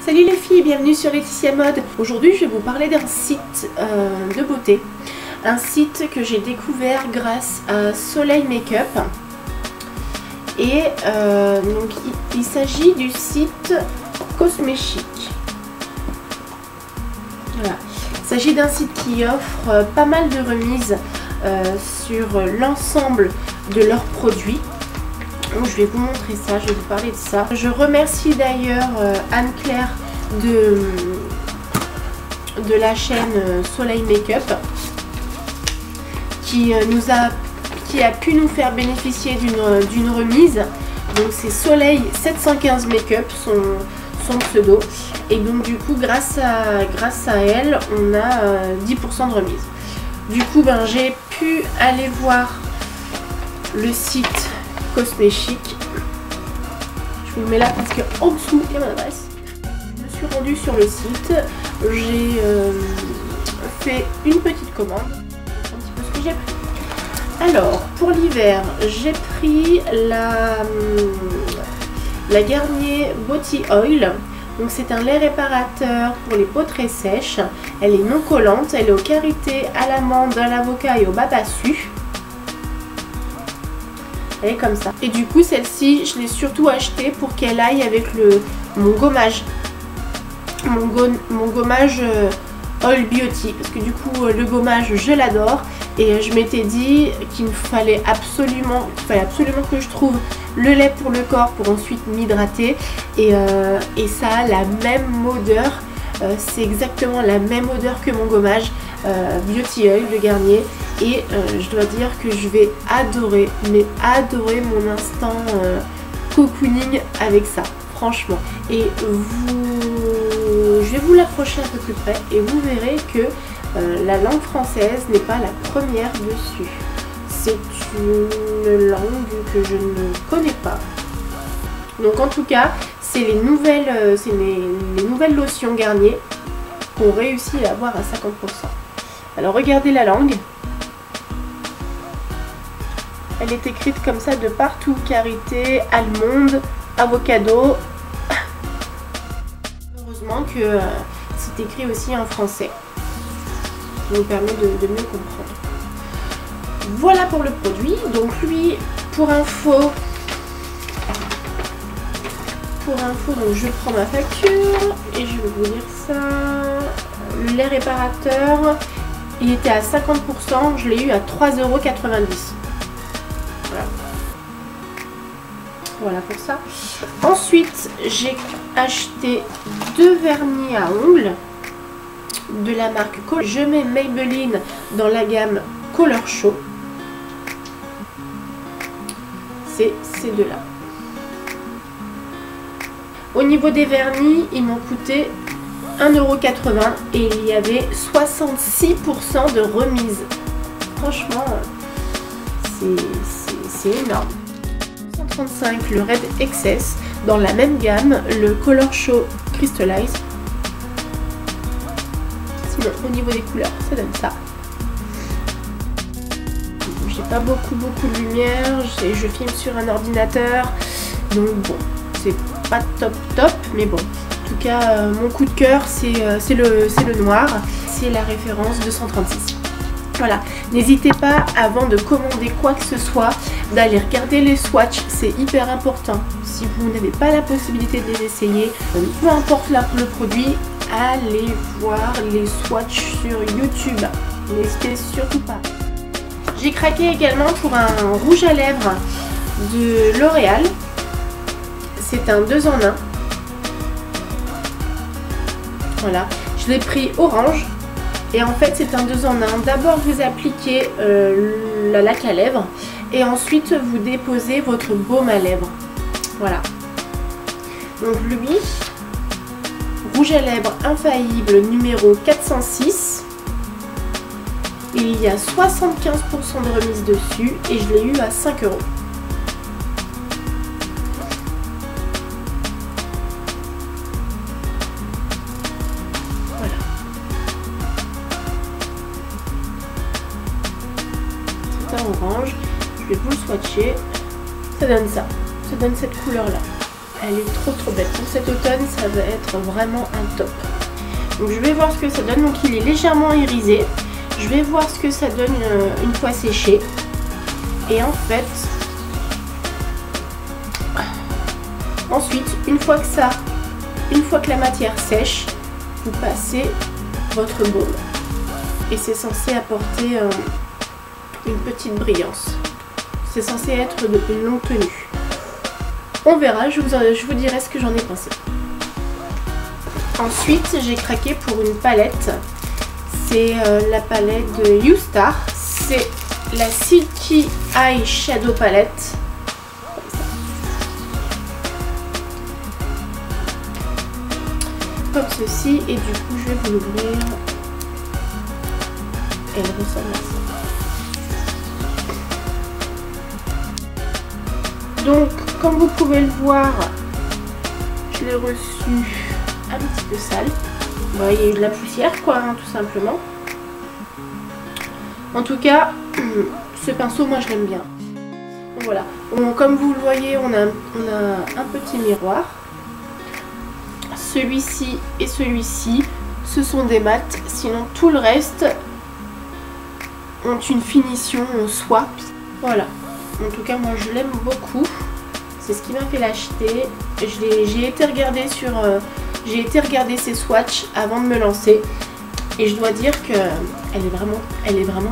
Salut les filles, bienvenue sur Laetitia Mode. Aujourd'hui je vais vous parler d'un site de beauté. Un site que j'ai découvert grâce à Soleil Make-up. Et donc il s'agit du site Cosméchic. Voilà. Il s'agit d'un site qui offre pas mal de remises sur l'ensemble de leurs produits. Donc, je vais vous montrer ça, je vais vous parler de ça. Je remercie d'ailleurs Anne-Claire de la chaîne Soleil Make-up qui a pu nous faire bénéficier d'une remise. Donc c'est Soleil 715 Make-up, son pseudo. Et donc du coup grâce à elle, on a 10% de remise. Du coup j'ai pu aller voir le site Cosméchic. Je vous le mets là parce qu'en dessous il y a mon adresse. Je me suis rendue sur le site, j'ai fait une petite commande, un petit peu ce que j'ai pris. Alors pour l'hiver, j'ai pris la Garnier Body Oil. Donc c'est un lait réparateur pour les peaux très sèches. Elle est non collante, elle est au karité, à l'amande, à l'avocat et au babassu. Elle est comme ça. Et du coup celle-ci je l'ai surtout achetée pour qu'elle aille avec mon gommage. Mon gommage Oil Beauty. Parce que du coup le gommage je l'adore. Et je m'étais dit qu'il fallait absolument que je trouve le lait pour le corps pour ensuite m'hydrater. Et ça a la même odeur. C'est exactement la même odeur que mon gommage Beauty Oil de Garnier. Et je dois dire que je vais adorer, mais adorer mon instant cocooning avec ça, franchement. Et je vais vous l'approcher un peu plus près et vous verrez que la langue française n'est pas la première dessus. C'est une langue que je ne connais pas. Donc en tout cas, c'est les nouvelles lotions Garnier qu'on réussit à avoir à 50%. Alors regardez la langue. Elle est écrite comme ça de partout. Karité, almond, avocado. Heureusement que c'est écrit aussi en français. Ça nous permet de mieux comprendre. Voilà pour le produit. Donc lui, pour info, donc je prends ma facture et je vais vous dire ça. Le lait réparateur, il était à 50%, je l'ai eu à 3,90 €. Voilà. Voilà pour ça. Ensuite, j'ai acheté 2 vernis à ongles de la marque Color. Je mets Maybelline dans la gamme Color Show. C'est ces deux-là. Au niveau des vernis, ils m'ont coûté 1,80 € et il y avait 66% de remise. Franchement, c'est énorme. 135 le Red Excess, dans la même gamme, le Color Show Crystallize. Sinon, au niveau des couleurs, ça donne ça. J'ai pas beaucoup de lumière, je filme sur un ordinateur, donc bon, c'est pas top, mais bon. En tout cas, mon coup de cœur, c'est le noir. C'est la référence 236. Voilà. N'hésitez pas, avant de commander quoi que ce soit, d'aller regarder les swatchs. C'est hyper important. Si vous n'avez pas la possibilité de les essayer, peu importe le produit, allez voir les swatchs sur YouTube. N'hésitez surtout pas. J'ai craqué également pour un rouge à lèvres de L'Oréal. C'est un 2 en 1. Voilà, je l'ai pris orange et en fait c'est un 2 en 1. D'abord vous appliquez la laque à lèvres et ensuite vous déposez votre baume à lèvres. Voilà. Donc lui, rouge à lèvres infaillible numéro 406. Il y a 75% de remise dessus et je l'ai eu à 5 €. Orange, je vais vous le swatcher, ça donne ça, ça donne cette couleur là. Elle est trop belle. Pour cet automne, ça va être vraiment un top. Donc je vais voir ce que ça donne. Donc il est légèrement irisé. Je vais voir ce que ça donne une fois séché. Et en fait, ensuite, une fois que la matière sèche, vous passez votre baume. Et c'est censé apporter une petite brillance. C'est censé être une longue tenue. On verra, je vous dirai ce que j'en ai pensé. Ensuite, j'ai craqué pour une palette. C'est la palette de YouStar. C'est la Silky Eye Shadow Palette. Comme ceci. Et du coup, je vais vous l'ouvrir. Elle ressemble à ça. Donc, comme vous pouvez le voir, je l'ai reçu un petit peu sale. Bon, il y a eu de la poussière, quoi, hein, tout simplement. En tout cas, ce pinceau, moi, je l'aime bien. Voilà. Comme vous le voyez, on a un petit miroir. Celui-ci et celui-ci, ce sont des mats. Sinon, tout le reste ont une finition en soie. Voilà. En tout cas, moi, je l'aime beaucoup. C'est ce qui m'a fait l'acheter. J'ai été regarder ses swatchs avant de me lancer. Et je dois dire qu'elle est vraiment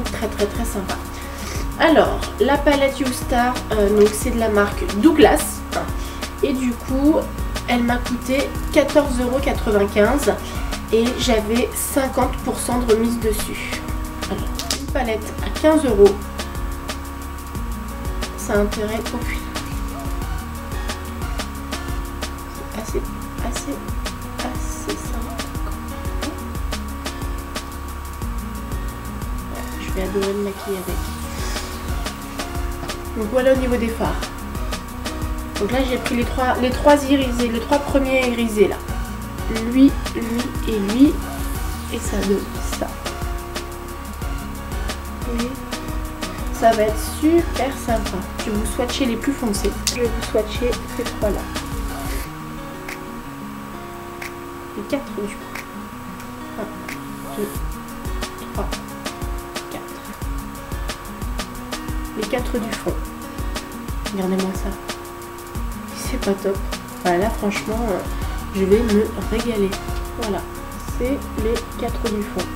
très sympa. Alors, la palette YouStar, donc c'est de la marque Douglas. Et du coup, elle m'a coûté 14,95 € et j'avais 50% de remise dessus. Alors, une palette à 15 €. Ça a intérêt au final. C'est assez simple. Je vais adorer le maquiller avec. Donc voilà au niveau des fards. Donc là j'ai pris les trois irisés, les trois premiers irisés là. Lui et lui. Et ça donne ça. Vous voyez ? Ça va être super sympa. Je vais vous swatcher les plus foncés. Je vais vous swatcher ces trois là. Les 4 du coup. 1, 2, 3, 4. Les 4 du fond. Regardez-moi ça. C'est pas top. Voilà, là franchement, je vais me régaler. Voilà. C'est les 4 du fond.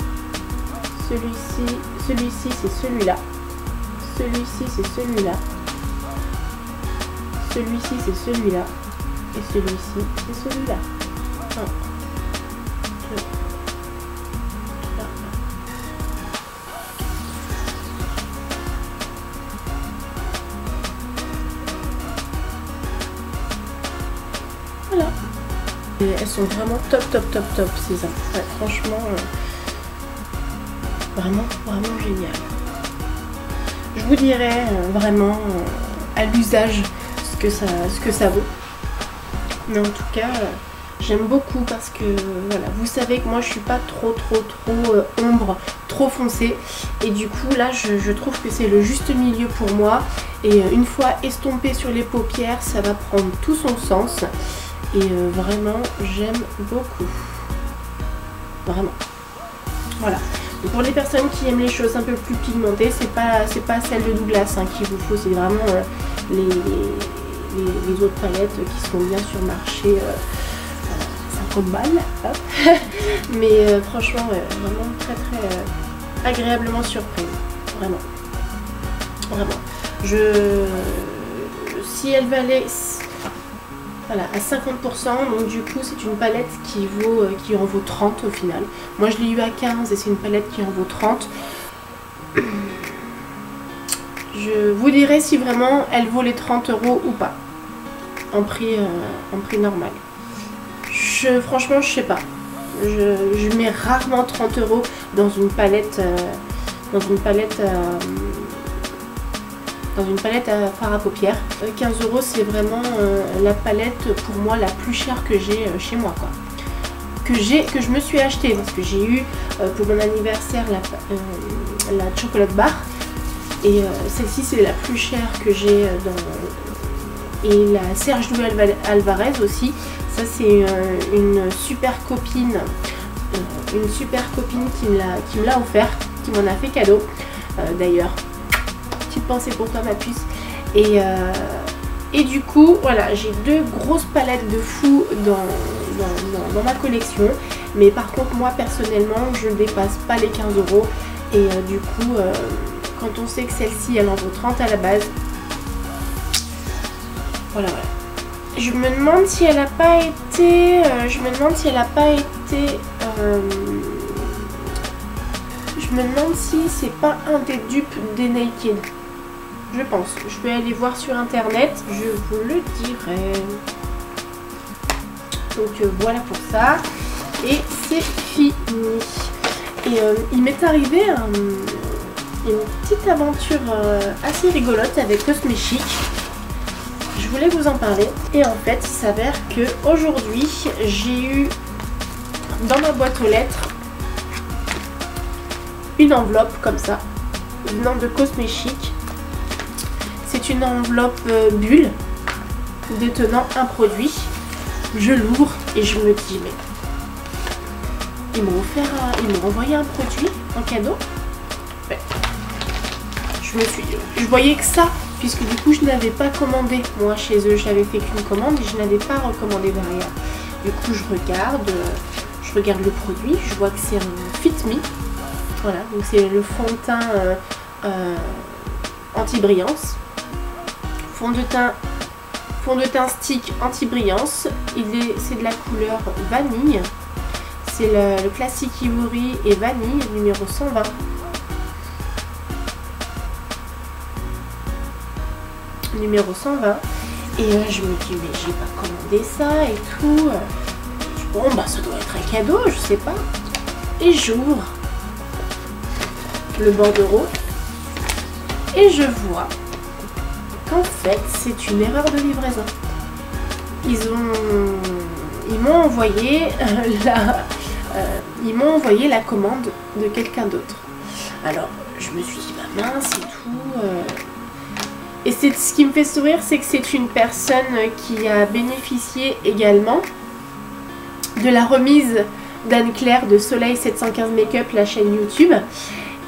Celui-ci c'est celui-là. Celui-ci c'est celui-là. Celui-ci c'est celui-là. Et celui-ci c'est celui-là. 1, 2, 3. Voilà. Et elles sont vraiment top ces uns. Ouais, franchement, vraiment génial. Je vous dirai vraiment à l'usage ce que ça vaut. Mais en tout cas, j'aime beaucoup parce que voilà, vous savez que moi je suis pas trop ombre, trop foncée. Et du coup là je trouve que c'est le juste milieu pour moi. Et une fois estompé sur les paupières, ça va prendre tout son sens. Et vraiment j'aime beaucoup. Vraiment. Voilà. Et pour les personnes qui aiment les choses un peu plus pigmentées, c'est pas celle de Douglas hein, qu'il vous faut, c'est vraiment les autres palettes qui sont bien sur le marché. 50 balles. Mais franchement, vraiment très agréablement surprise. Vraiment. Si elle valait voilà, à 50%, donc du coup c'est une palette qui en vaut 30 au final. Moi je l'ai eu à 15 et c'est une palette qui en vaut 30. Je vous dirai si vraiment elle vaut les 30 € ou pas. En prix normal. Franchement je sais pas. Je mets rarement 30 € dans une palette à fard à paupières. 15 € c'est vraiment la palette pour moi la plus chère que j'ai chez moi quoi. Que je me suis acheté parce que j'ai eu pour mon anniversaire la chocolate bar et celle-ci c'est la plus chère que j'ai et la Serge Louis Alvarez aussi. Ça c'est une super copine qui me l'a offert, qui m'en a fait cadeau d'ailleurs. Petite pensée pour toi ma puce. Et du coup voilà, j'ai 2 grosses palettes de fou dans ma collection. Mais par contre moi personnellement je ne dépasse pas les 15 €. Et du coup quand on sait que celle-ci elle en vaut 30 à la base. Voilà. Je me demande si elle n'a pas été... je me demande si c'est pas un des dupes des Naked. Je pense. Je vais aller voir sur internet. Je vous le dirai. Donc voilà pour ça. Et c'est fini. Et il m'est arrivé une petite aventure assez rigolote avec Cosme Chic. Je voulais vous en parler. Et en fait, il s'avère que aujourd'hui, j'ai eu dans ma boîte aux lettres une enveloppe comme ça, venant de Cosme Chic. C'est une enveloppe bulle détenant un produit. Je l'ouvre et je me dis mais ils m'ont envoyé un produit en cadeau. Ouais. Je voyais que ça, puisque du coup je n'avais pas commandé moi chez eux, j'avais fait qu'une commande et je n'avais pas recommandé derrière. Du coup je regarde le produit, je vois que c'est un Fit Me. Voilà, donc c'est le fond de teint anti-brillance. Fond de teint stick anti-brillance. C'est de la couleur vanille. C'est le classique Ivory et vanille numéro 120. Numéro 120. Et je me dis mais j'ai pas commandé ça et tout. Bon bah ça doit être un cadeau, je sais pas. Et j'ouvre le bordereau et je vois qu'en fait c'est une erreur de livraison. Ils m'ont envoyé la commande de quelqu'un d'autre. Alors je me suis dit bah mince et tout. Et c'est ce qui me fait sourire, c'est que c'est une personne qui a bénéficié également de la remise d'Anne-Claire de Soleil 715 Make-up, la chaîne YouTube.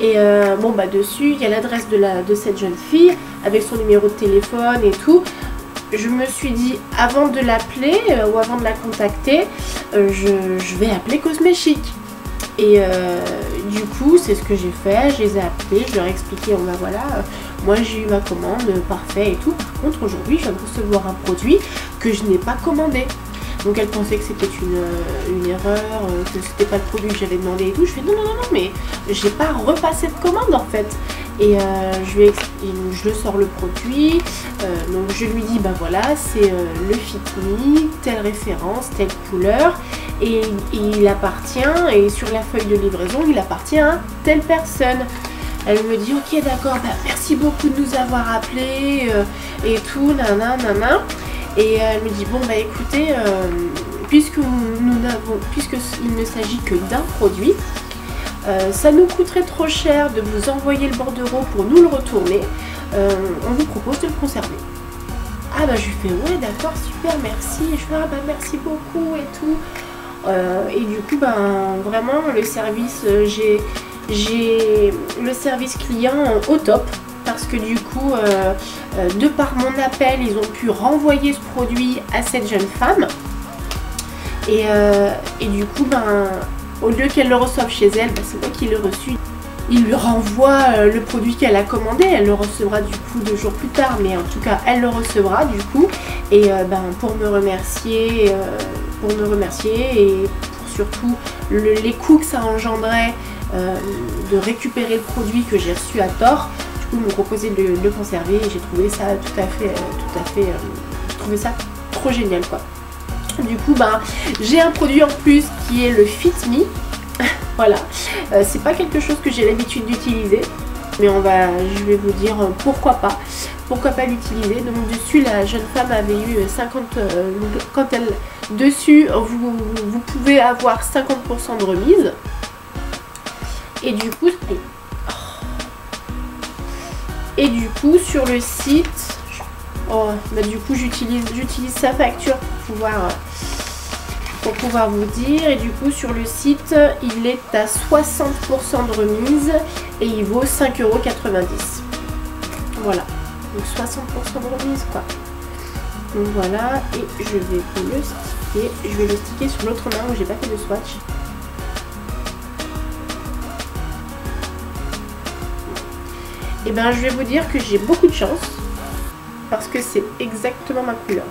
Et bon bah dessus il y a l'adresse de cette jeune fille avec son numéro de téléphone et tout. Je me suis dit avant de l'appeler ou avant de la contacter, je vais appeler Cosme Chic. Et du coup c'est ce que j'ai fait, je les ai appelés, je leur ai expliqué, bon bah voilà, moi j'ai eu ma commande, parfait et tout. Par contre aujourd'hui je viens de recevoir un produit que je n'ai pas commandé. Donc elle pensait que c'était une erreur, que c'était pas le produit que j'avais demandé et tout. Je fais non, mais j'ai pas repassé de commande en fait. Et je le sors le produit, donc je lui dis bah voilà c'est le Fit Me, telle référence, telle couleur. Et il appartient, et sur la feuille de livraison il appartient à telle personne. Elle me dit ok d'accord, bah, merci beaucoup de nous avoir appelés et tout, nanana. Et elle me dit bon bah écoutez, puisqu'il ne s'agit que d'un produit, ça nous coûterait trop cher de vous envoyer le bordereau pour nous le retourner, on vous propose de le conserver. Ah bah je lui fais ouais d'accord super merci, et je fais ah bah merci beaucoup et tout. Et du coup ben vraiment le service, j'ai le service client au top. Parce que du coup, de par mon appel, ils ont pu renvoyer ce produit à cette jeune femme. Et du coup, ben, au lieu qu'elle le reçoive chez elle, ben, c'est moi qui l'ai reçu. Il lui renvoie le produit qu'elle a commandé. Elle le recevra du coup 2 jours plus tard. Mais en tout cas, elle le recevra du coup. Et ben, pour me remercier et pour surtout les coûts que ça engendrait de récupérer le produit que j'ai reçu à tort. Ils m'ont proposé de le conserver et j'ai trouvé ça tout à fait j'ai trouvé ça trop génial quoi. Du coup bah j'ai un produit en plus qui est le Fit Me. Voilà, c'est pas quelque chose que j'ai l'habitude d'utiliser, mais je vais vous dire pourquoi pas l'utiliser. Donc dessus la jeune femme avait eu 50 quand elle dessus vous pouvez avoir 50% de remise. Et du coup sur le site, Oh, bah du coup j'utilise sa facture pour pouvoir vous dire. Et du coup sur le site il est à 60% de remise et il vaut 5,90 €. Voilà, donc 60% de remise quoi. Donc voilà, et je vais vous le sticker. Je vais le sticker sur l'autre main où j'ai pas fait de swatch. Et ben je vais vous dire que j'ai beaucoup de chance parce que c'est exactement ma couleur.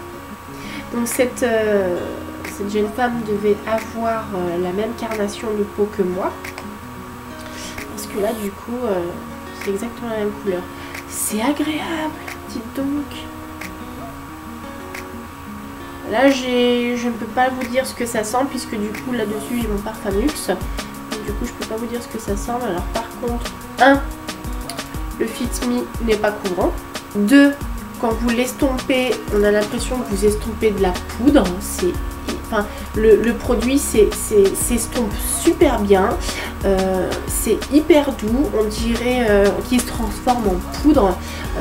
Donc cette jeune femme devait avoir la même carnation de peau que moi. Parce que là du coup c'est exactement la même couleur. C'est agréable, dites donc. Là je ne peux pas vous dire ce que ça sent puisque du coup là-dessus j'ai mon parfum luxe. Donc, du coup je peux pas vous dire ce que ça sent. Alors par contre, 1, le Fit Me n'est pas couvrant. 2, quand vous l'estompez, on a l'impression que vous estompez de la poudre. Enfin, le produit s'estompe super bien. C'est hyper doux. On dirait qu'il se transforme en poudre.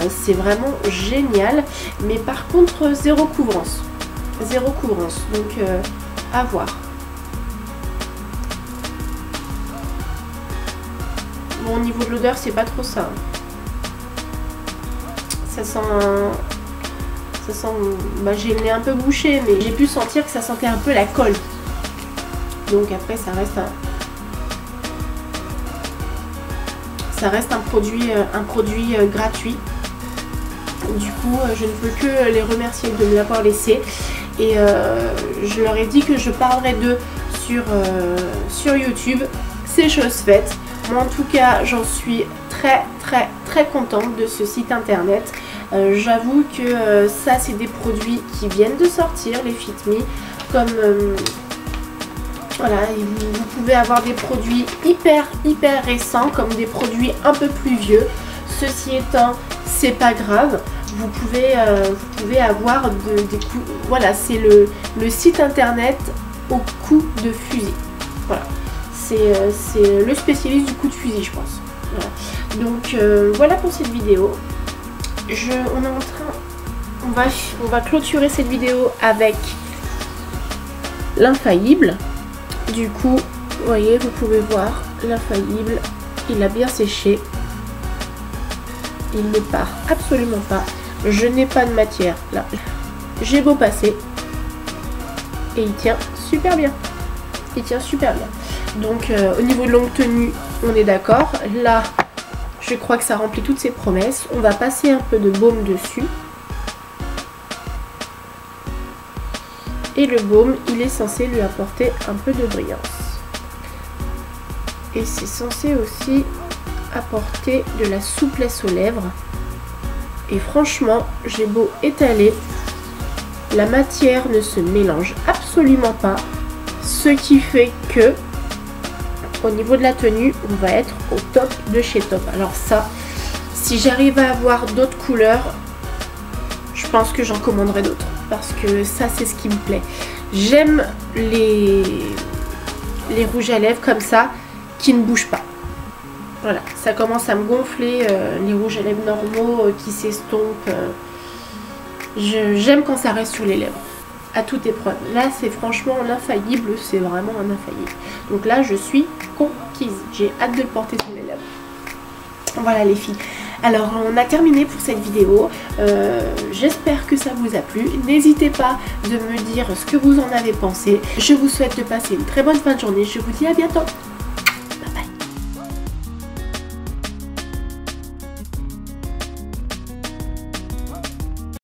C'est vraiment génial. Mais par contre, zéro couvrance. Zéro couvrance. Donc, à voir. Bon, au niveau de l'odeur, c'est pas trop ça. Ça sent, bah, j'ai le nez un peu bouché, mais j'ai pu sentir que ça sentait un peu la colle. Donc après ça reste un produit gratuit. Du coup je ne peux que les remercier de me l'avoir laissé. Et je leur ai dit que je parlerai d'eux sur YouTube. C'est chose faite. Moi en tout cas j'en suis très contente de ce site internet. J'avoue que ça c'est des produits qui viennent de sortir, les Fit Me. Comme voilà, vous pouvez avoir des produits hyper récents comme des produits un peu plus vieux. Ceci étant, c'est pas grave. Vous pouvez avoir des coups. Voilà, c'est le site internet au coup de fusil. Voilà, c'est le spécialiste du coup de fusil, je pense. Voilà. Donc voilà pour cette vidéo. On va clôturer cette vidéo avec l'infaillible. Du coup, vous voyez, vous pouvez voir l'infaillible, il a bien séché. Il ne part absolument pas. Je n'ai pas de matière là. J'ai beau passer et il tient super bien. Il tient super bien. Donc au niveau de longue tenue, on est d'accord. Là, je crois que ça remplit toutes ses promesses. On va passer un peu de baume dessus. Et le baume, il est censé lui apporter un peu de brillance. Et c'est censé aussi apporter de la souplesse aux lèvres. Et franchement, j'ai beau étaler, la matière ne se mélange absolument pas. Ce qui fait que au niveau de la tenue, on va être au top de chez top. Alors ça, si j'arrive à avoir d'autres couleurs, je pense que j'en commanderai d'autres. Parce que ça, c'est ce qui me plaît. J'aime les rouges à lèvres comme ça, qui ne bougent pas. Voilà, ça commence à me gonfler, les rouges à lèvres normaux qui s'estompent. J'aime quand ça reste sur les lèvres. À toute épreuve. Là, c'est franchement l'infaillible, c'est vraiment un infaillible. Donc là, je suis conquise. J'ai hâte de le porter sur les lèvres. Voilà les filles. Alors, on a terminé pour cette vidéo. J'espère que ça vous a plu. N'hésitez pas de me dire ce que vous en avez pensé. Je vous souhaite de passer une très bonne fin de journée. Je vous dis à bientôt.